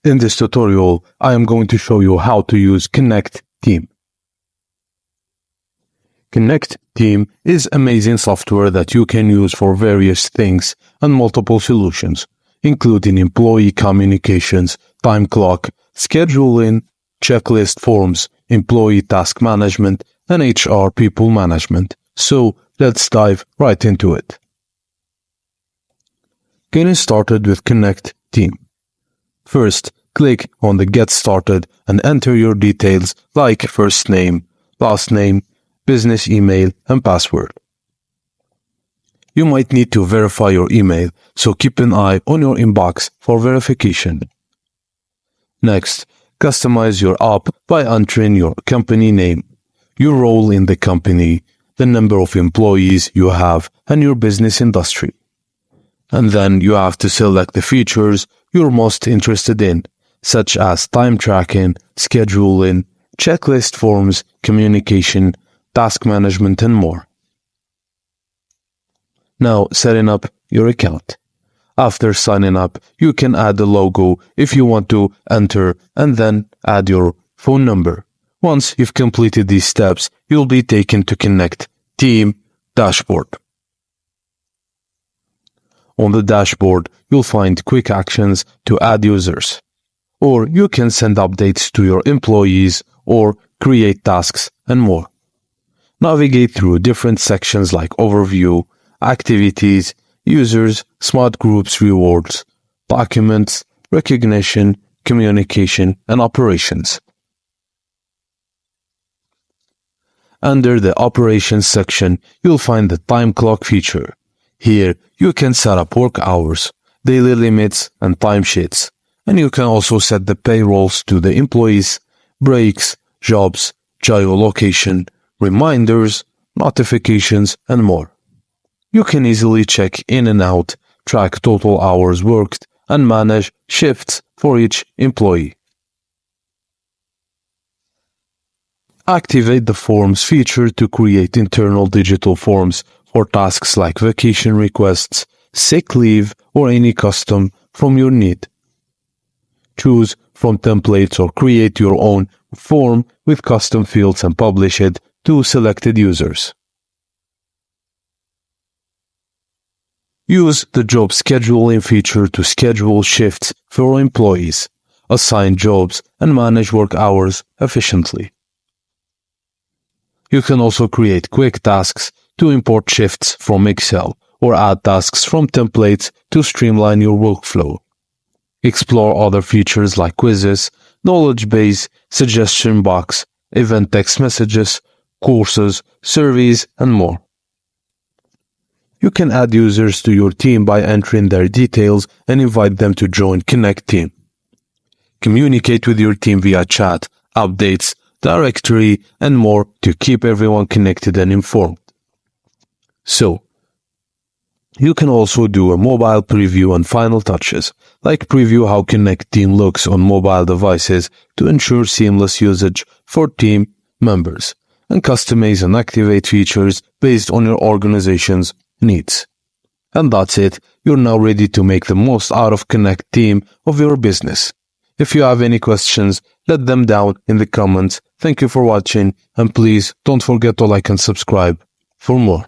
In this tutorial, I am going to show you how to use Connecteam. Connecteam is amazing software that you can use for various things and multiple solutions, including employee communications, time clock, scheduling, checklist forms, employee task management, and HR people management. So let's dive right into it. Getting started with Connecteam. First, click on the Get Started and enter your details like first name, last name, business email, and password. You might need to verify your email, so keep an eye on your inbox for verification. Next, customize your app by entering your company name, your role in the company, the number of employees you have, and your business industry. And then you have to select the features you're most interested in, such as time tracking, scheduling, checklist forms, communication, task management, and more. Now, setting up your account. After signing up, you can add the logo if you want to enter and then add your phone number. Once you've completed these steps, you'll be taken to Connecteam dashboard. On the dashboard, you'll find quick actions to add users, or you can send updates to your employees or create tasks and more. Navigate through different sections like Overview, Activities, Users, Smart Groups, Rewards, Documents, Recognition, Communication, and Operations. Under the Operations section, you'll find the Time Clock feature. Here, you can set up work hours, daily limits, and timesheets, and you can also set the payrolls to the employees, breaks, jobs, geolocation, reminders, notifications, and more. You can easily check in and out, track total hours worked, and manage shifts for each employee. Activate the Forms feature to create internal digital forms for tasks like vacation requests, sick leave, or any custom from your need. Choose from templates or create your own form with custom fields and publish it to selected users. Use the job scheduling feature to schedule shifts for employees, assign jobs, and manage work hours efficiently. You can also create quick tasks to import shifts from Excel or add tasks from templates to streamline your workflow. Explore other features like quizzes, knowledge base, suggestion box, event text messages, courses, surveys, and more. You can add users to your team by entering their details and invite them to join Connecteam. Communicate with your team via chat, updates, directory, and more to keep everyone connected and informed. So, you can also do a mobile preview and final touches, like preview how Connecteam looks on mobile devices to ensure seamless usage for team members, and customize and activate features based on your organization's needs. And that's it. You're now ready to make the most out of Connecteam of your business. If you have any questions, let them down in the comments. Thank you for watching, and please don't forget to like and subscribe for more.